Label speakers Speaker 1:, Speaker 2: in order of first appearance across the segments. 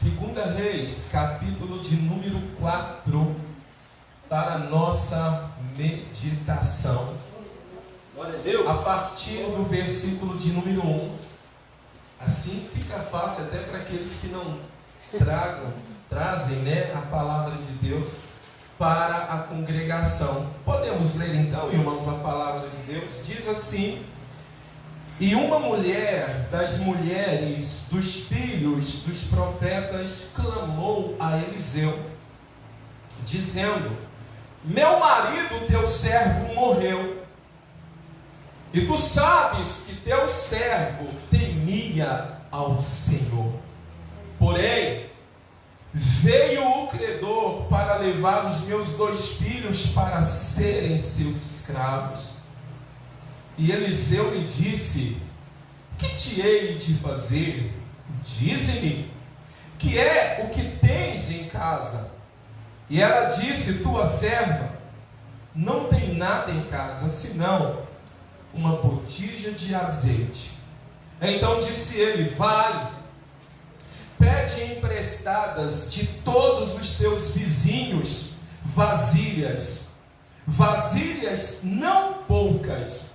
Speaker 1: Segunda Reis, capítulo de número 4, para a nossa meditação.
Speaker 2: Glória a Deus.
Speaker 1: A partir do versículo de número 1. Assim fica fácil até para aqueles que não trazem, a palavra de Deus para a congregação. Podemos ler então, irmãos, a palavra de Deus? Diz assim: e uma mulher das mulheres dos filhos dos profetas clamou a Eliseu, dizendo: meu marido, teu servo, morreu, e tu sabes que teu servo temia ao Senhor. Porém, veio o credor para levar os meus 2 filhos para serem seus escravos. E Eliseu lhe disse: que te hei de fazer? Dize-me, que é o que tens em casa? E ela disse: tua serva não tem nada em casa, senão uma botija de azeite. Então disse ele: vai, pede emprestadas de todos os teus vizinhos vasilhas não poucas.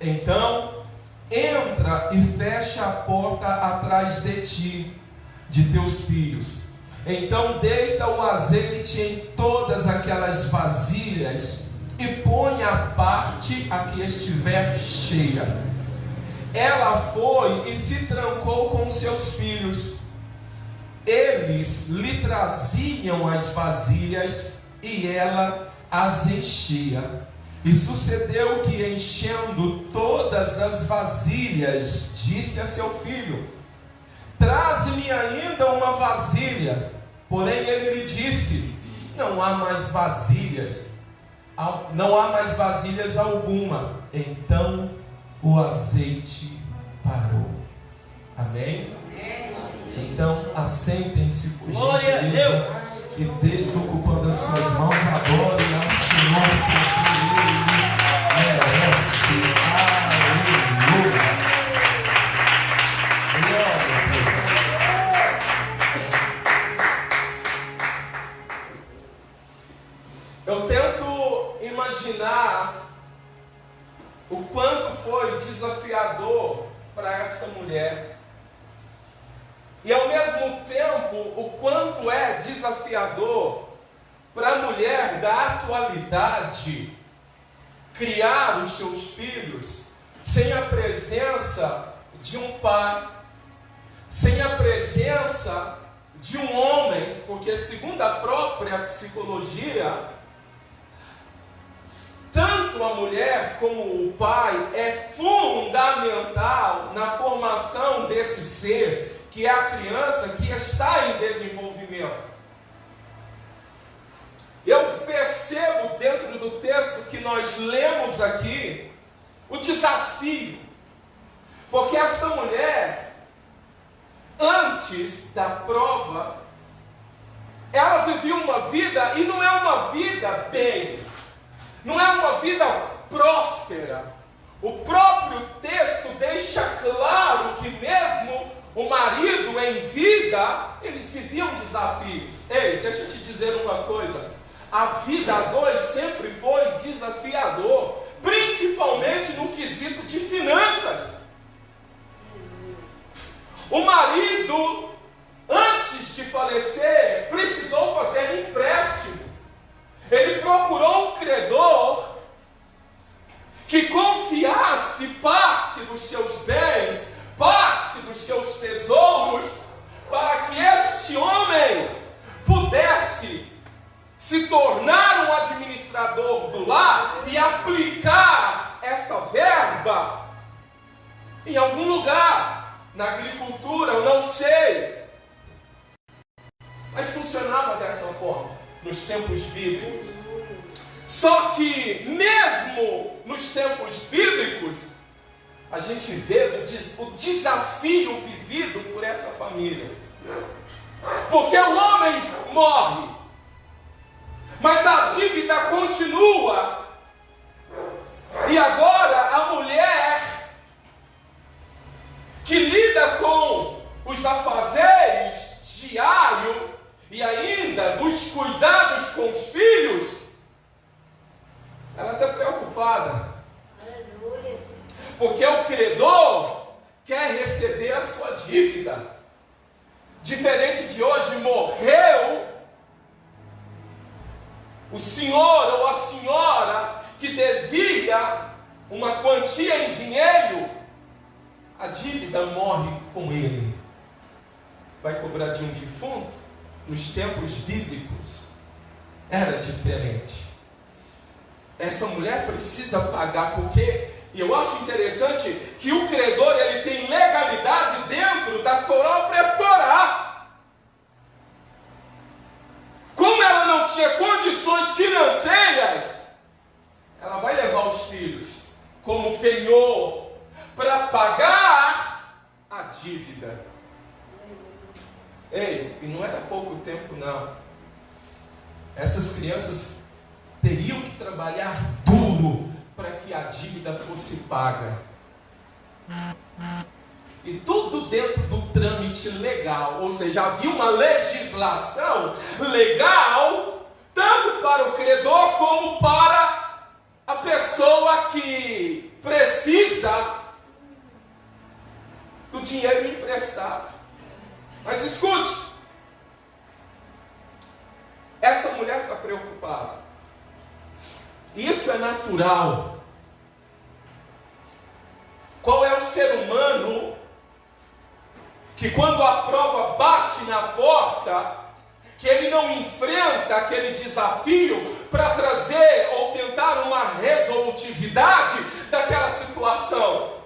Speaker 1: Então entra e fecha a porta atrás de ti, de teus filhos. Então deita o azeite em todas aquelas vasilhas e põe a parte a que estiver cheia. Ela foi e se trancou com seus filhos. Eles lhe traziam as vasilhas e ela as enchia. E sucedeu que, enchendo todas as vasilhas, disse a seu filho: traze-me ainda uma vasilha. Porém ele lhe disse: não há mais vasilhas alguma. Então o azeite parou. Amém? Então assentem-se por gentileza, e desocupando as suas mãos, adorem ao Senhor, porque Ele merece. Aleluia. Glória a Deus. Eu tento imaginar o quanto foi desafiador para essa mulher, e ao mesmo tempo o quanto é desafiador para a mulher da atualidade criar os seus filhos sem a presença de um pai, sem a presença de um homem, porque segundo a própria psicologia, tanto a mulher como o pai é fundamental na formação desse ser, que é a criança que está em desenvolvimento. Eu percebo dentro do texto que nós lemos aqui o desafio, porque esta mulher, antes da prova, ela vivia uma vida, e não é uma vida bem, não é uma vida próspera. O próprio texto deixa claro que mesmo o marido em vida, eles viviam desafios. Ei, deixa eu te dizer uma coisa: a vida a dois sempre foi desafiador, principalmente no quesito de finanças. O marido, antes de falecer, precisou fazer empréstimo. Ele procurou um credor que confiasse parte dos seus bens, parte dos seus tesouros, para que este homem pudesse se tornar um administrador do lar e aplicar essa verba em algum lugar, na agricultura, eu não sei, mas funcionava dessa forma nos tempos bíblicos. Só que mesmo nos tempos bíblicos, a gente vê o desafio vivido por essa família. Porque o homem morre, mas a dívida continua. E agora a mulher que lida com os afazeres diário e ainda dos cuidados com os filhos, ela está preocupada.
Speaker 3: Aleluia.
Speaker 1: Porque o credor quer receber a sua dívida. Diferente de hoje, morreu o senhor ou a senhora que devia uma quantia em dinheiro, a dívida morre com ele. Vai cobrar de um defunto? Nos tempos bíblicos era diferente. Essa mulher precisa pagar, porque, e eu acho interessante que o credor ele tem legalidade dentro da própria Torá. Como ela não tinha condições financeiras, ela vai levar os filhos como penhor para pagar a dívida. Ei, e não era pouco tempo não. Essas crianças teriam que trabalhar duro para que a dívida fosse paga. E tudo dentro do trâmite legal, ou seja, havia uma legislação legal, tanto para o credor como para a pessoa que precisa do dinheiro emprestado. Mas escute, essa mulher está preocupada. Isso é natural. Qual é o ser humano que quando a prova bate na porta, que ele não enfrenta aquele desafio para trazer ou tentar uma resolutividade daquela situação?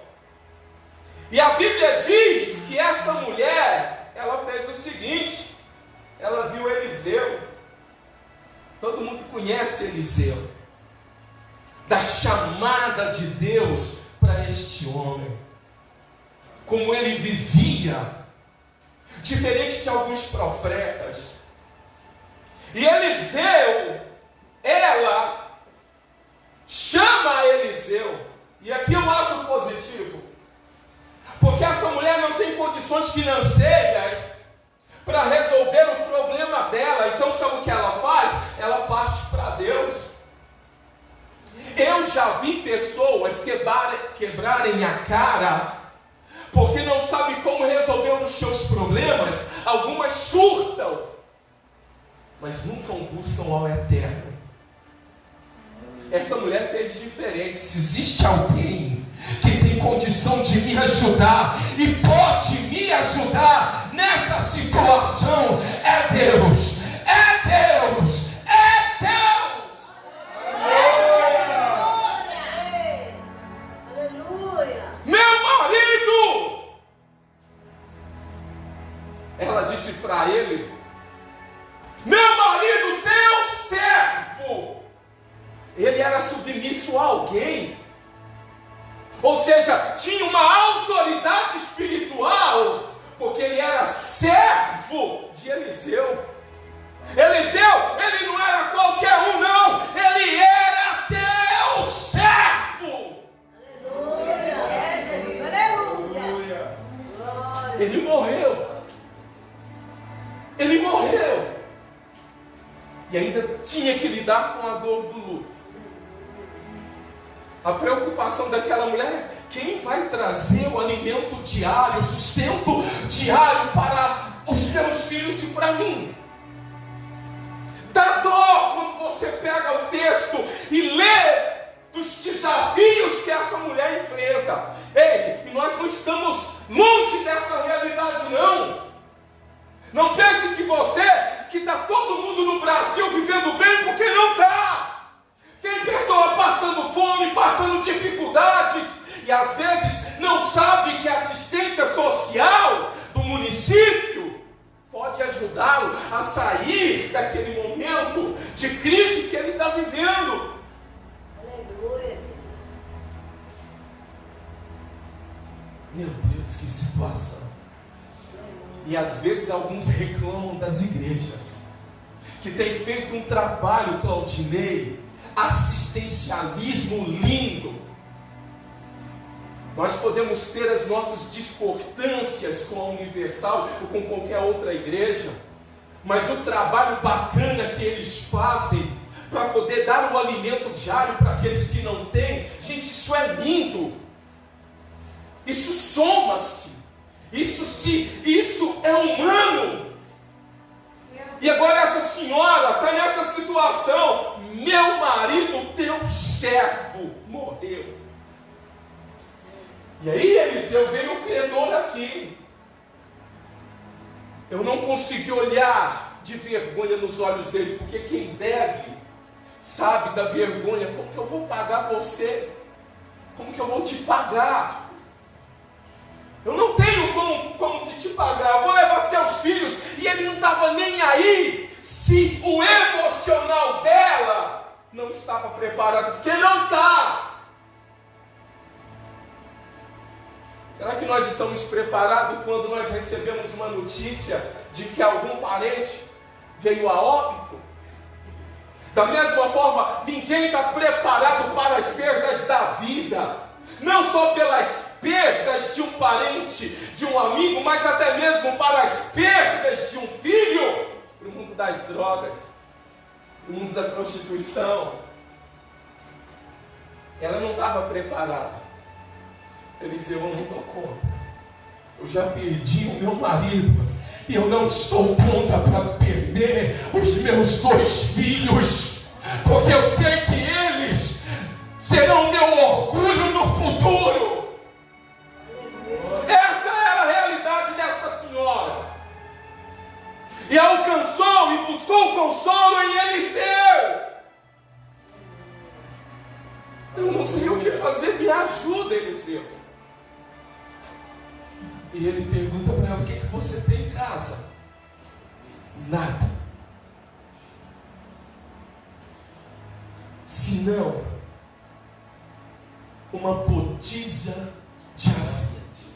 Speaker 1: E a Bíblia diz que essa mulher, ela fez o seguinte: ela viu Eliseu. Todo mundo conhece Eliseu, da chamada de Deus para este homem, como ele vivia, diferente de alguns profetas. E Eliseu, ela chama Eliseu, e aqui eu acho positivo, porque essa mulher não tem condições financeiras para resolver o problema dela. Então sabe o que ela faz? Ela parte para Deus. Eu já vi pessoas quebrarem a cara porque não sabem como resolver os seus problemas. Algumas surtam, mas nunca buscam ao eterno. Essa mulher fez diferente. Se existe alguém que tem condição de me ajudar e pode me ajudar nessa situação, é Deus. É Deus. É Deus.
Speaker 3: Aleluia.
Speaker 1: Meu marido, ela disse para ele, meu marido, teu servo, ele era submisso a alguém, ou seja, tinha uma autoridade espiritual, porque ele era servo de Eliseu. Eliseu, ele não era qualquer um não, ele era teu servo.
Speaker 3: Aleluia.
Speaker 1: Ele morreu. Ele morreu. E ainda tinha que lidar com a dor do luto. A preocupação daquela mulher, quem vai trazer o alimento diário, o sustento diário para os meus filhos e para mim? Dá dor quando você pega o texto e lê dos desafios que essa mulher enfrenta. Ei, e nós não estamos longe dessa realidade não. Não pense que você, que está todo mundo no Brasil vivendo bem, porque não está. Tem pessoa passando fome, passando dificuldades, e às vezes não sabe que a assistência social do município pode ajudá-lo a sair daquele momento de crise que ele está vivendo.
Speaker 3: Aleluia.
Speaker 1: Meu Deus, que situação. E às vezes alguns reclamam das igrejas, que tem feito um trabalho, Claudinei, assistencialismo lindo. Nós podemos ter as nossas discordâncias com a Universal ou com qualquer outra igreja, mas o trabalho bacana que eles fazem para poder dar um alimento diário para aqueles que não têm, gente, isso é lindo. Isso soma-se. Isso é humano. E agora essa senhora está nessa situação. Meu marido, teu servo, morreu. E aí, Eliseu, veio o credor aqui. Eu não consegui olhar de vergonha nos olhos dele, porque quem deve sabe da vergonha. Como que eu vou pagar você? Como que eu vou te pagar? Eu não tenho como que te pagar. Eu vou levar seus filhos. E ele não estava nem aí se o emocional dela não estava preparado, porque não está. Será que nós estamos preparados quando nós recebemos uma notícia de que algum parente veio a óbito? Da mesma forma, ninguém está preparado para as perdas da vida, não só pelas perdas de um parente, de um amigo, mas até mesmo para as perdas de um filho, para o mundo das drogas, para o mundo da prostituição. Ela não estava preparada. Eliseu, eu não dou conta. Eu já perdi o meu marido e eu não estou pronta para perder os meus 2 filhos, porque eu sei que eles serão meu orgulho no futuro. Essa era a realidade dessa senhora. E alcançou e buscou consolo em Eliseu. Eu não sei o que fazer, me ajuda, Eliseu. E ele pergunta para ela: o que é que você tem em casa? Nada. Senão uma botija de azeite.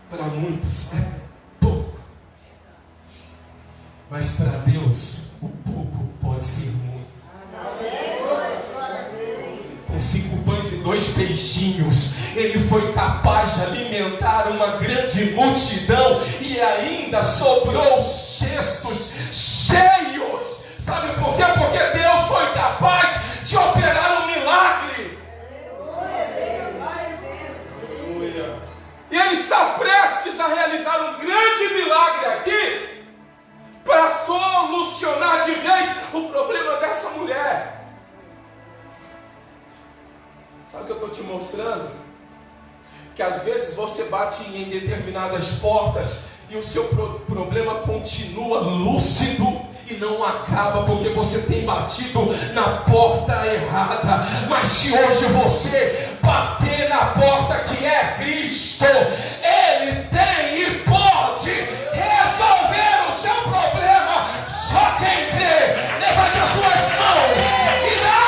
Speaker 1: Para muitos é pouco, mas para Deus o pouco pode ser muito. Com 5 pães e 2 peixinhos, ele foi capaz de alimentar uma grande multidão e ainda sobrou cestos cheios. Sabe por quê? Porque Deus foi capaz de operar um milagre. E ele está prestes a realizar um grande milagre aqui para solucionar de vez o problema dessa mulher. Sabe o que eu estou te mostrando? Que às vezes você bate em determinadas portas e o seu problema continua lúcido e não acaba porque você tem batido na porta errada. Mas se hoje você bater na porta que é Cristo, Ele tem e pode resolver o seu problema. Só quem crê, levante as suas mãos e dá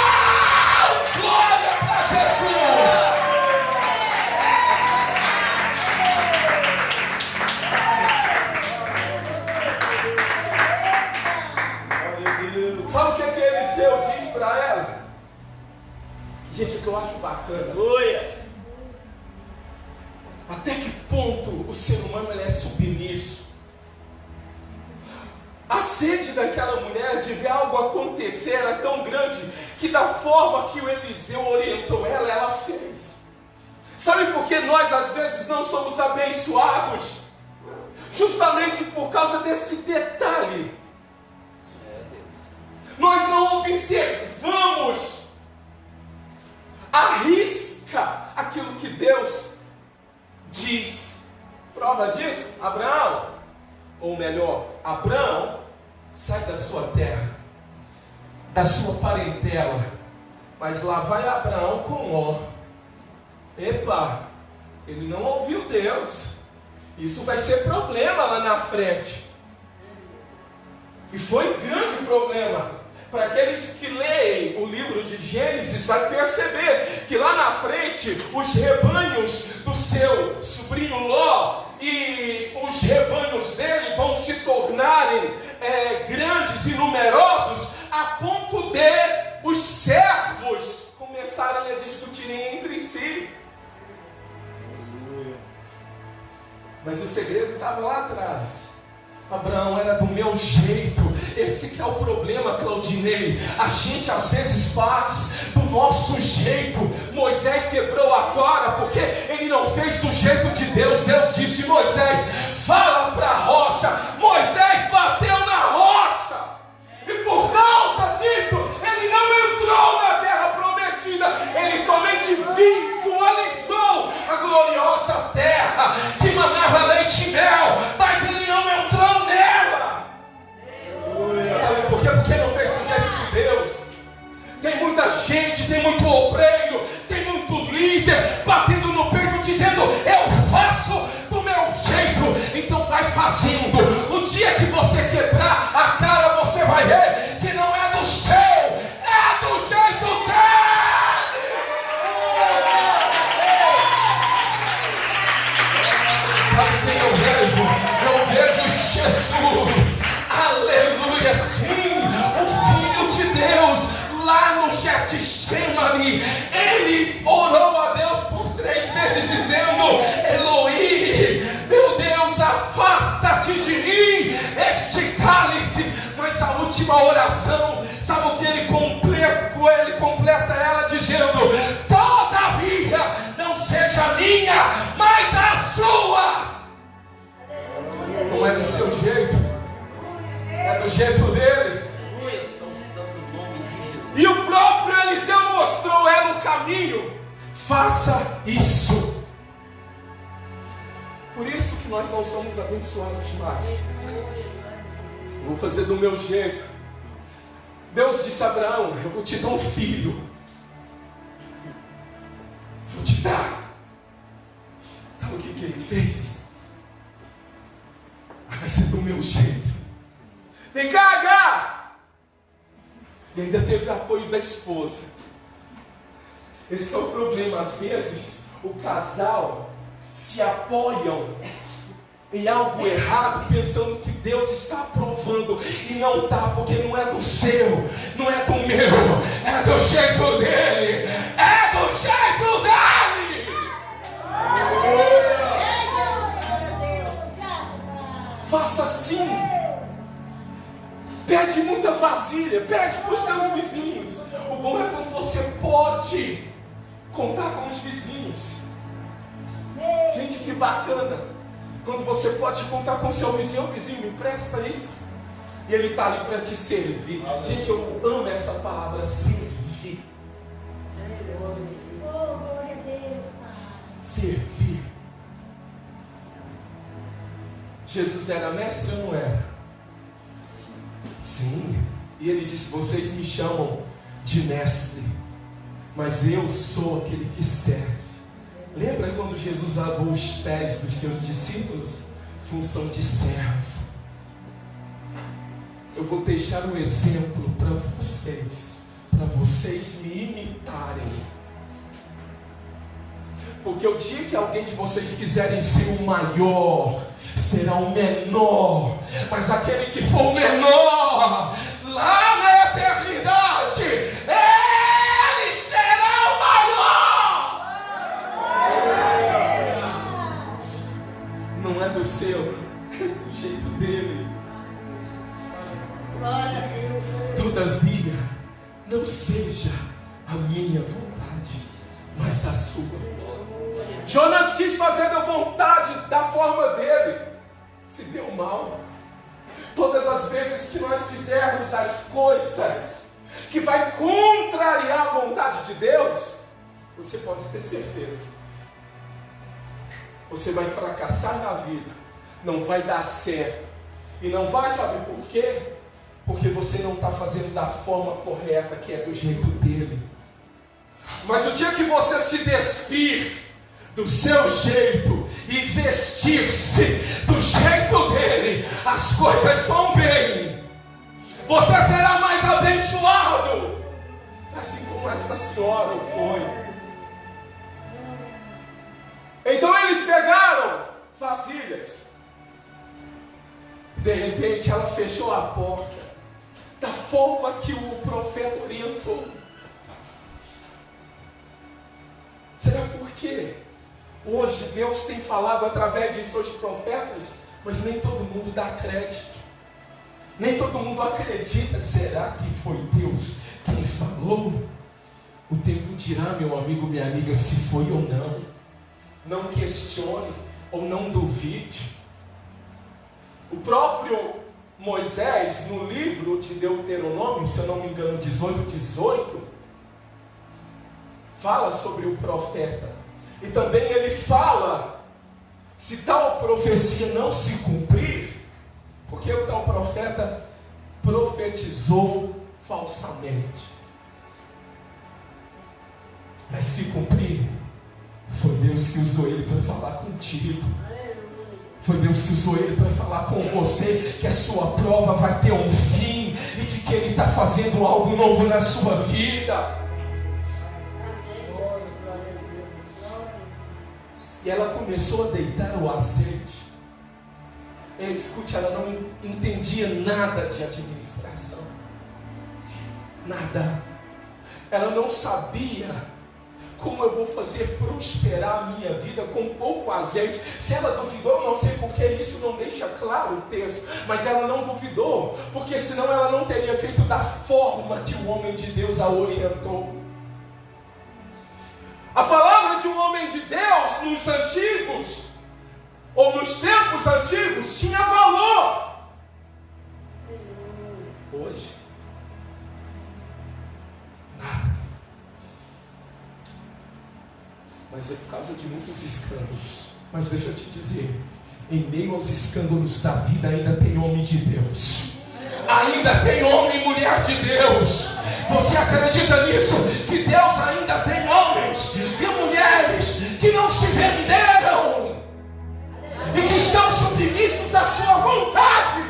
Speaker 1: glória para Jesus. Sabe o que Eliseu diz para ela? Gente, o que eu acho bacana. Até que ponto o ser humano ele é submisso? A sede daquela mulher de ver algo acontecer era tão grande que da forma que o Eliseu orientou ela, ela fez. Sabe por que nós às vezes não somos abençoados? Justamente por causa desse detalhe. Nós não observamos à risca aquilo que Deus diz. Prova disso? Abraão, ou melhor, Abraão, sai da sua terra, da sua parentela, mas lá vai Abraão com Ló. Epa, ele não ouviu Deus. Isso vai ser problema lá na frente. E foi grande problema. Para aqueles que leem o livro de Gênesis, vai perceber que lá na frente, os rebanhos do seu sobrinho Ló e os rebanhos dele vão se tornarem grandes e numerosos, a ponto de os servos começarem a discutirem Mas o segredo estava lá atrás. Abraão era do meu jeito. Esse que é o problema, Claudinei. A gente às vezes faz do nosso jeito. Moisés quebrou agora porque ele não fez do jeito de Deus. Deus disse: Moisés, fala para a rocha. Moisés bateu na rocha, e por causa disso ele não entrou na terra prometida. Ele somente visualizou a gloriosa terra que manava leite e mel, mas ele não entrou nela. Sabe por quê? Porque não fez do jeito de Deus. Tem muita gente, tem muito obreiro, tem muito líder batendo no peito dizendo: eu faço do meu jeito. Então vai fazendo. O dia que você quebrar a cara, você vai ver que não é do seu, é do jeito dele. Sabe quem eu vejo? Eu vejo Jesus. Aleluia, sim, o Filho de Deus, lá no Getsemane, ele orou a Deus por 3 vezes dizendo: Eloí, meu Deus, afasta-te de mim este cálice. Mas a última oração, sabe o que ele completa? Ele completa ela dizendo: todavia, não seja minha, mas a sua. Não é do seu jeito, é do jeito dele. E o próprio Eliseu mostrou ela o caminho. Faça isso. Por isso que nós não somos abençoados demais. Vou fazer do meu jeito. Deus disse a Abraão: eu vou te dar um filho. Vou te dar. Sabe o que ele fez? Vai ser do meu jeito. Vem cá, Agar! E ainda teve apoio da esposa. Esse é o problema. Às vezes o casal se apoiam em algo errado, pensando que Deus está aprovando, e não está, porque não é do seu, não é do meu, é do jeito dele, é do jeito dele. Faça assim. Pede muita vasilha, pede para os seus vizinhos. O bom é quando você pode contar com os vizinhos. Gente, que bacana quando você pode contar com o seu vizinho. O vizinho, me empresta isso, e ele está ali para te servir. Gente, eu amo essa palavra, servir. Servir. Jesus era mestre ou não era? Sim. E ele disse: vocês me chamam de mestre, mas eu sou aquele que serve. Lembra quando Jesus lavou os pés dos seus discípulos? Função de servo. Eu vou deixar um exemplo para vocês me imitarem. Porque o dia que alguém de vocês quiserem ser o maior, será o menor. Mas aquele que for o menor, lá na eternidade, ele será o maior. Não é do seu, é do jeito dele. Todavia, não seja a minha vontade, mas a sua. Jonas quis fazer da vontade, da forma dele, se deu mal. Todas as vezes que nós fizermos as coisas que vai contrariar a vontade de Deus, você pode ter certeza, você vai fracassar na vida, não vai dar certo. E não vai, saber por quê? Porque você não está fazendo da forma correta, que é do jeito dele. Mas o dia que você se despir do seu jeito e vestir-se do jeito dele, as coisas vão bem. Você será mais abençoado, assim como esta senhora foi. Então eles pegaram vasilhas. De repente ela fechou a porta da forma que o profeta orientou. Será por quê? Hoje Deus tem falado através de seus profetas, mas nem todo mundo dá crédito. Nem todo mundo acredita. Será que foi Deus quem falou? O tempo dirá, meu amigo, minha amiga, se foi ou não. Não questione ou não duvide. O próprio Moisés, no livro de Deuteronômio, se eu não me engano, 18, fala sobre o profeta. E também ele fala, se tal profecia não se cumprir, porque o tal profeta profetizou falsamente. Mas se cumprir, foi Deus que usou ele para falar contigo. Foi Deus que usou ele para falar com você que a sua prova vai ter um fim e de que ele está fazendo algo novo na sua vida. E ela começou a deitar o azeite. Escute, ela não entendia nada de administração. Nada. Ela não sabia como eu vou fazer prosperar a minha vida com pouco azeite. Se ela duvidou, eu não sei porque isso não deixa claro o texto. Mas ela não duvidou, porque senão ela não teria feito da forma que o homem de Deus a orientou. A palavra de um homem de Deus nos antigos, ou nos tempos antigos, tinha valor. Hoje, nada. Mas é por causa de muitos escândalos. Mas deixa eu te dizer, em meio aos escândalos da vida ainda tem homem de Deus. Ainda tem homem e mulher de Deus. Você acredita nisso? Que Deus ainda tem homens e mulheres que não se venderam e que estão submissos à sua vontade.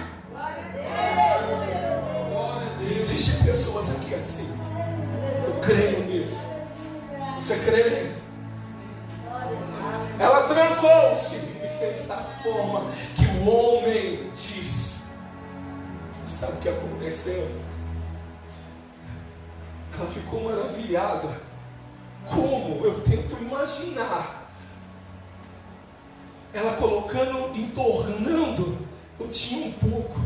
Speaker 1: Existem pessoas aqui assim. Eu creio nisso. Você crê? Ela trancou-se e fez da forma que o homem disse. Sabe o que aconteceu? Ela ficou maravilhada. Como? Eu tento imaginar. Ela colocando, entornando. Eu tinha um pouco.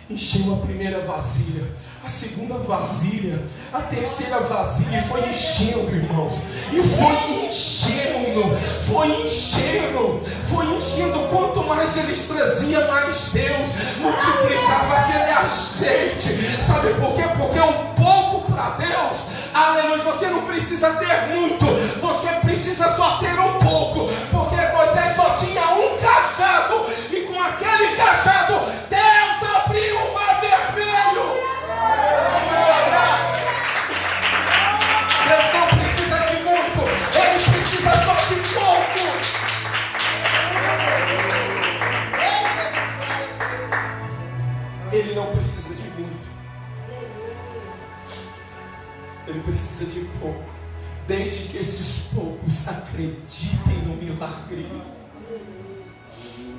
Speaker 1: Encheu a primeira vasilha, a segunda vasilha, a terceira vasilha, e foi enchendo, irmãos, e foi enchendo, foi enchendo. Quanto mais eles traziam, mais Deus multiplicava aquele azeite. Sabe por quê? Porque um pouco para Deus, aleluia, você não precisa ter muito, você precisa só ter um pouco, porque Moisés só tinha um cajado, e com aquele cajado Deus abriu o mar vermelho. Deus não precisa de muito, Ele precisa só de pouco. Ele não precisa de muito, Ele precisa de pouco, desde que esses poucos acreditem no milagre.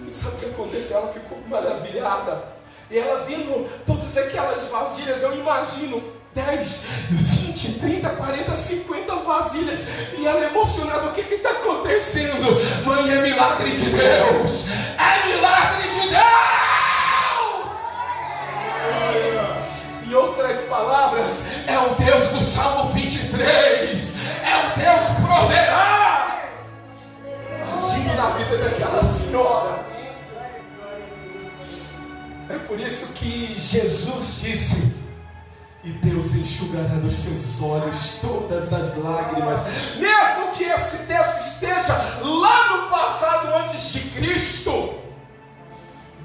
Speaker 1: E sabe o que aconteceu? Ela ficou maravilhada. E ela vendo todas aquelas vasilhas, eu imagino 10, 20, 30, 40, 50 vasilhas. E ela emocionada, o que está acontecendo? Mãe, é milagre de Deus! É milagre de Deus! Em outras palavras, é o Deus do Salmo 23. É o Deus proverá. Agindo na vida daquela senhora. É por isso que Jesus disse: e Deus enxugará dos seus olhos todas as lágrimas. Mesmo que esse texto esteja lá no passado, antes de Cristo,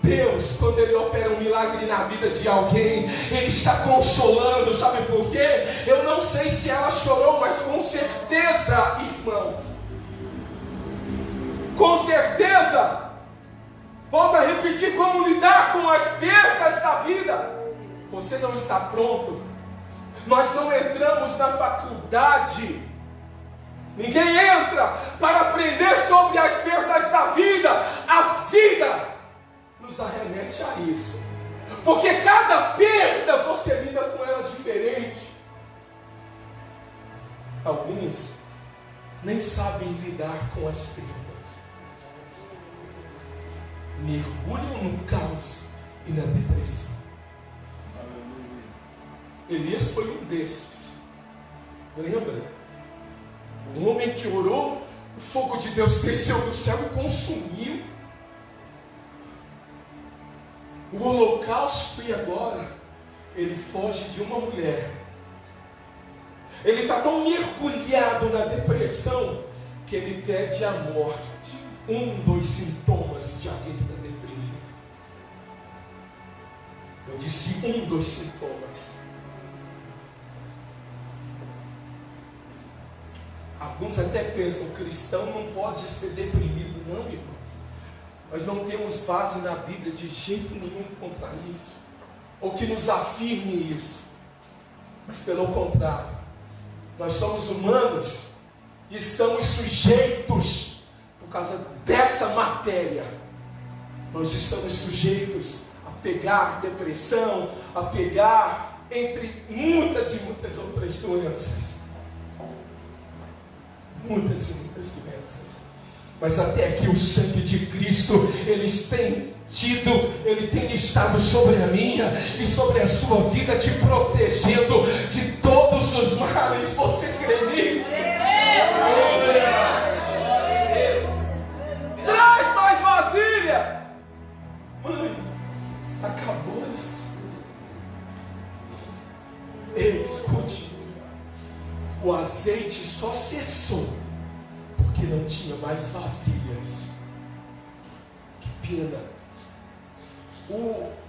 Speaker 1: Deus, quando Ele opera um milagre na vida de alguém, Ele está consolando. Sabe por quê? Eu não sei se ela chorou, mas com certeza, irmãos, com certeza, volto a repetir, como lidar com as perdas da vida. Você não está pronto. Nós não entramos na faculdade. Ninguém entra para aprender sobre as perdas da vida. A vida nos arremete a isso. Porque cada perda você lida com ela diferente. Alguns nem sabem lidar com as perdas. mergulham no caos e na depressão. Elias foi um desses. Lembra? Um homem que orou, o fogo de Deus desceu do céu e consumiu o holocausto, e agora ele foge de uma mulher. Ele está tão mergulhado na depressão que ele pede a morte. Dos sintomas de alguém que está deprimido. Eu disse dos sintomas. Alguns até pensam, o cristão não pode ser deprimido. Não, irmãos. Nós não temos base na Bíblia de jeito nenhum contra isso, ou que nos afirme isso. Mas pelo contrário, nós somos humanos e estamos sujeitos, por causa dessa matéria, nós estamos sujeitos a pegar depressão, a pegar entre muitas e muitas outras doenças. Muitas e muitas doenças. Mas até aqui o sangue de Cristo, ele tem estado sobre a minha e sobre a sua vida, te protegendo de todos os males. Você crê nisso? Traz mais vasilha. Mãe, acabou isso. Ei, escute. O azeite só cessou porque não tinha mais vasilhas. Que pena.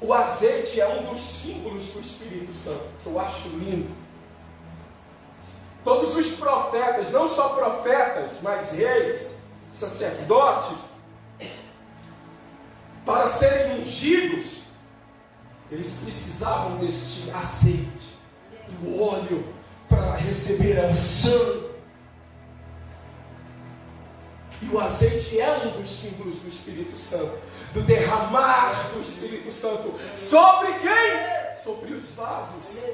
Speaker 1: O azeite é um dos símbolos do Espírito Santo, que eu acho lindo. Todos os profetas, não só profetas, mas reis, sacerdotes, para serem ungidos, eles precisavam deste azeite, do óleo, para receber a unção. E o azeite é um dos símbolos do Espírito Santo, do derramar do Espírito Santo. Sobre quem? Sobre os vasos.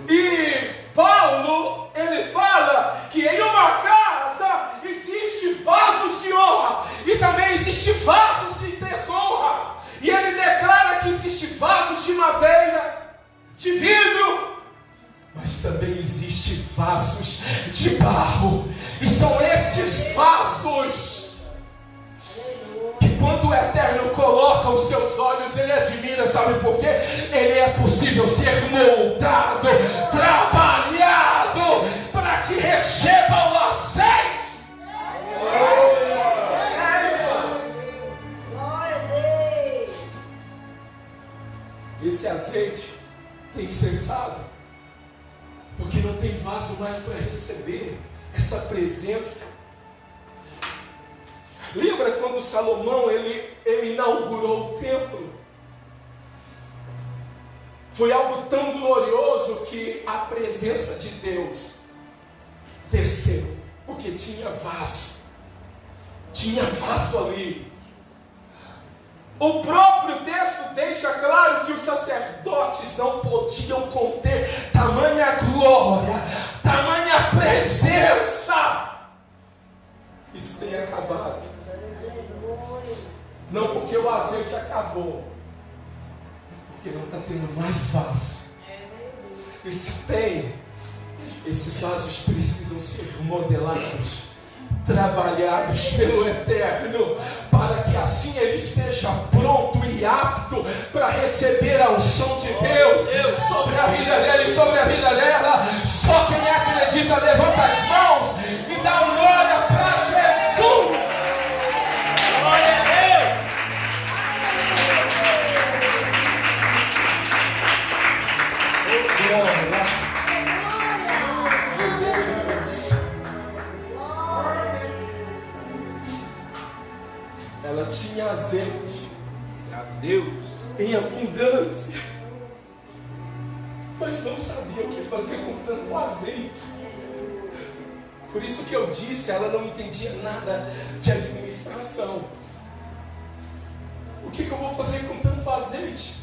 Speaker 1: E Paulo, ele fala que em uma casa existe vasos de honra e também existe vasos de desonra. E ele declara que existe vasos de madeira, de vidro, mas também existe vasos de barro. E são esses vasos que quando o Eterno coloca os seus olhos, ele admira. Sabe por quê? Ele é possível ser moldado, trabalhado, para que receba o azeite. Esse azeite tem cessado porque não tem vaso mais para receber essa presença. Lembra quando Salomão ele inaugurou o templo? Foi algo tão glorioso que a presença de Deus desceu, porque tinha vaso ali. O próprio texto deixa claro que os sacerdotes não podiam conter tamanha glória, tamanha presença. Isso tem acabado. Não porque o azeite acabou, porque não está tendo mais vaso. E se tem, esses vasos precisam ser modelados, trabalhados pelo Eterno, para que assim ele esteja pronto e apto para receber a unção de Deus sobre a vida dele e sobre a vida dela. Só quem acredita levanta as mãos e dá uma glória para Jesus. Glória a Deus. Glória. Ela tinha azeite, a Deus, em abundância, mas não sabia o que fazer com tanto azeite. Por isso que eu disse, ela não entendia nada de administração. O que eu vou fazer com tanto azeite?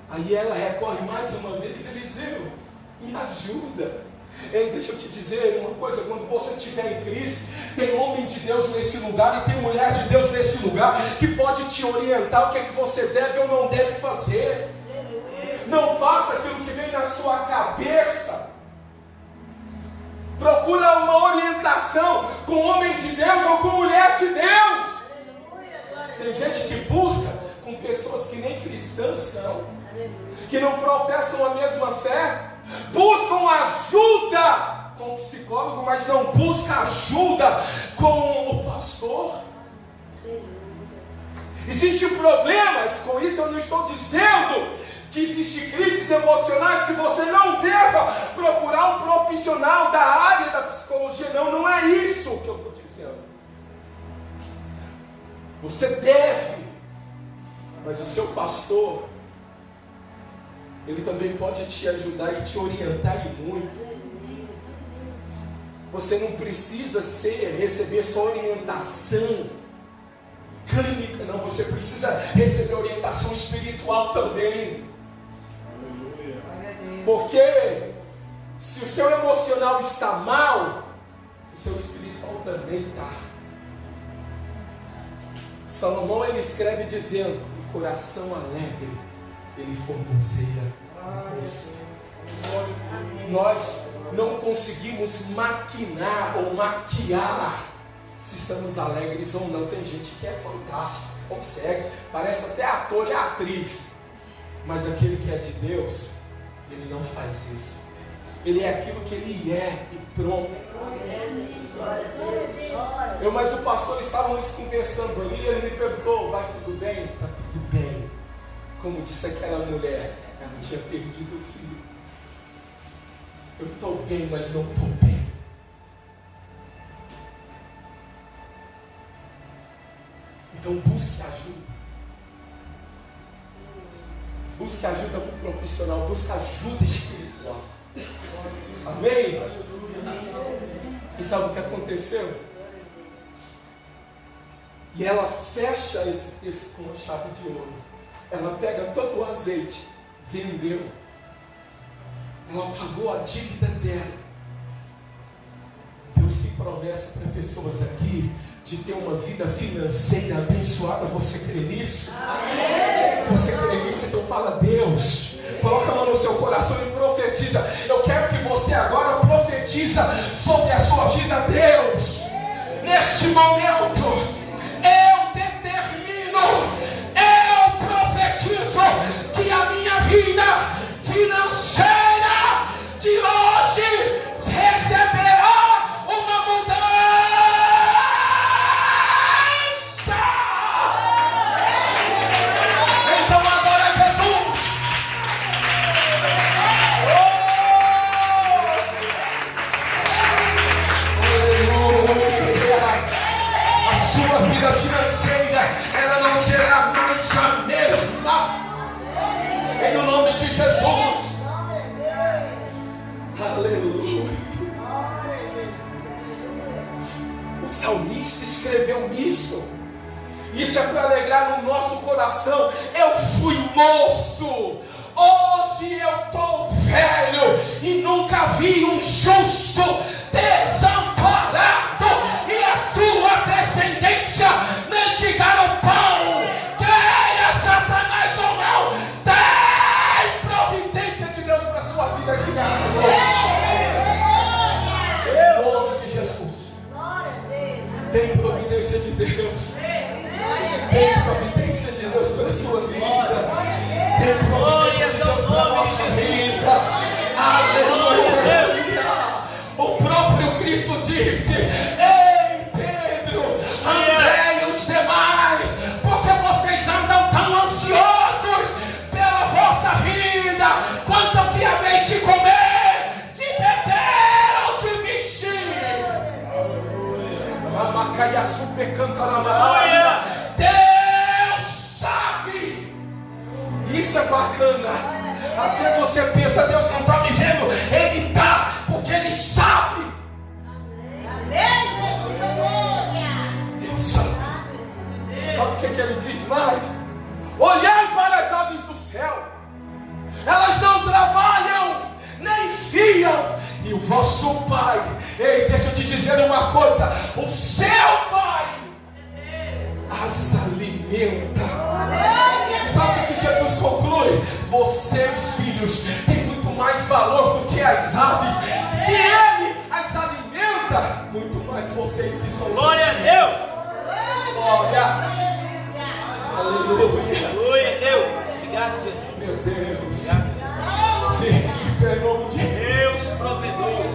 Speaker 1: Aí ela recorre mais uma vez: Eliseu, me ajuda.
Speaker 4: Ei, deixa eu te dizer uma coisa, quando você estiver em crise, tem homem de Deus nesse lugar e tem mulher de Deus nesse lugar que pode te orientar o que é que você deve ou não deve fazer. Não faça aquilo que vem na sua cabeça. Procura uma orientação com homem de Deus ou com mulher de Deus. Tem gente que busca com pessoas que nem cristãs são, que não professam a mesma fé, buscam ajuda com o psicólogo, mas não busca ajuda com o pastor. Existem problemas, com isso eu não estou dizendo que existem crises emocionais que você não deva procurar um profissional da área da psicologia. Não é isso que eu estou dizendo. Você deve, mas o seu pastor, ele também pode te ajudar e te orientar e muito. Você não precisa receber só orientação clínica, não. Você precisa receber orientação espiritual também. Porque se o seu emocional está mal, o seu espiritual também está. Salomão, ele escreve dizendo: o coração alegre ele formoseia. Nós não conseguimos maquinar ou maquiar se estamos alegres ou não. Tem gente que é fantástica, consegue, parece até ator e atriz, mas aquele que é de Deus, ele não faz isso. Ele é aquilo que ele é e pronto. Eu mais o pastor estávamos conversando ali, ele me perguntou: vai tudo bem? Está tudo bem. Como disse aquela mulher, ela tinha perdido o filho. Eu estou bem, mas não estou bem. Então busque ajuda. Busque ajuda com um profissional, busque ajuda espiritual. Amém? E sabe o que aconteceu? E ela fecha esse texto com uma chave de ouro. Ela pega todo o azeite, vendeu. Ela pagou a dívida dela. Deus tem promessa para pessoas aqui de ter uma vida financeira abençoada. Você crê nisso? Amém. Você crê nisso? Então fala: Deus, coloca a mão no seu coração e profetiza. Eu quero que você agora profetiza sobre a sua vida. Deus, neste momento eu determino, eu profetizo que a minha vida financeira de hoje receberá uma mudança. Então adora Jesus. Aleluia. A sua vida financeira, ela não será mais a mesma. Em o nome de Jesus. Aleluia. O salmista escreveu isso. Isso é para alegrar no nosso coração. Eu fui moço, hoje eu estou velho, e nunca vi um justo desamparado e a sua descendência mendigar o pão. Queira Satanás ou não, tem providência de Deus para a sua vida aqui nessa noite. Em nome de Jesus. Tem providência de Deus. Tem providência de Deus para a sua vida. Tem providência de Deus para a nossa vida. Aleluia. O próprio Cristo disse: ei, Pedro, André e os demais, porque vocês andam tão ansiosos pela vossa vida, quanto ao que haveis de comer, de beber ou de vestir. Amacaia super cantarama. Deus sabe. Isso é bacana. Às vezes você pensa: Deus não está me vendo. Ele está, porque Ele sabe. Deus sabe. Sabe o que Ele diz mais? Olhai para as aves do céu. Elas não trabalham, nem fiam, e E o vosso Pai, ei, deixa eu te dizer uma coisa: o seu Pai as alimenta. Sabe o que Jesus conclui? Vocês, filhos, têm muito mais valor do que as aves. Se Ele as alimenta, muito mais vocês que são
Speaker 2: Glória a
Speaker 4: seus
Speaker 2: Deus.
Speaker 4: filhos. Glória. Aleluia.
Speaker 2: Glória a Deus. Obrigado, Jesus.
Speaker 4: Meu Deus.
Speaker 2: Obrigado,
Speaker 4: Fique de pé em nome de
Speaker 2: Deus provedor.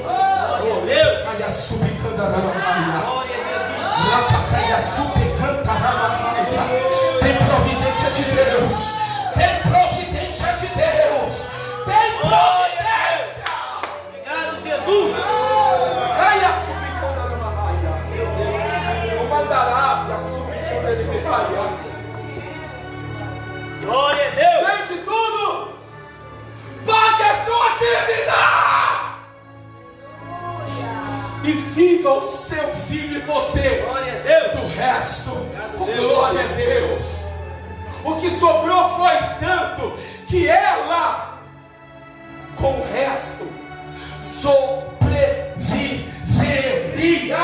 Speaker 2: Glória a Deus.
Speaker 4: Caia subicandaramahaya.
Speaker 2: Glória a Jesus.
Speaker 4: Rapacaia subicandaramahaya. Tem providência de Deus. Tem providência de Deus. Tem providência.
Speaker 2: Obrigado, Jesus.
Speaker 4: Caia subicandaramahaya. Comandará subicandaramahaya.
Speaker 2: Glória a Deus.
Speaker 4: Antes de tudo, pague a sua dívida e viva o seu filho e você.
Speaker 2: Glória a Deus.
Speaker 4: Do resto, glória a Deus. O que sobrou foi tanto que ela, com o resto, sobreviveria.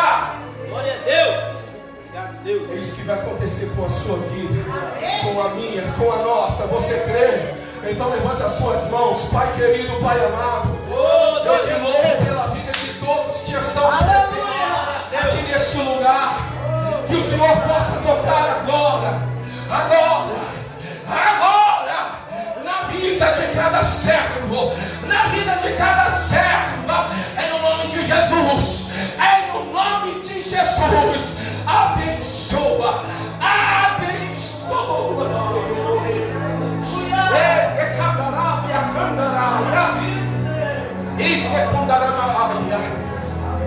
Speaker 2: Glória a Deus. Obrigado, Deus.
Speaker 4: É isso que vai acontecer com a sua vida, com a minha, com a nossa. Você crê? Então levante as suas mãos. Pai querido, Pai amado, eu te louvo pela vida de todos que estão presentes aqui neste lugar. Que o Senhor possa tocar agora, na vida de cada servo, na vida de cada serva, em nome de Jesus, em nome de Jesus. Abençoa, Senhor.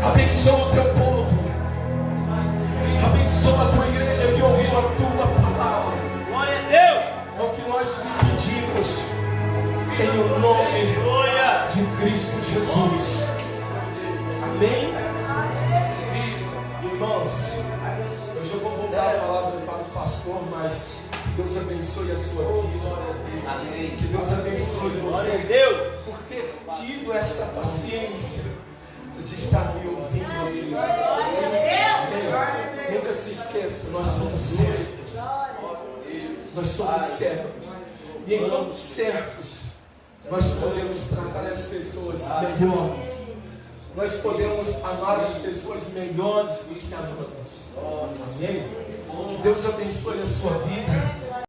Speaker 4: Abençoa o teu povo, abençoa a tua igreja que ouviu a tua palavra.
Speaker 2: Glória a Deus.
Speaker 4: É o que nós te pedimos, em o nome de Cristo Jesus. Amém? Irmãos, hoje eu vou voltar a palavra para o pastor, mas que Deus abençoe a sua vida.
Speaker 2: Amém.
Speaker 4: Que Deus abençoe
Speaker 2: Glória a
Speaker 4: você
Speaker 2: Deus.
Speaker 4: por ter tido esta paciência de estar me ouvindo aqui. Amém. Nunca se esqueça, nós somos servos. Nós somos servos. E enquanto servos, nós podemos tratar as pessoas melhores. Nós podemos amar as pessoas melhores do que amamos. Amém? Que Deus abençoe a sua vida.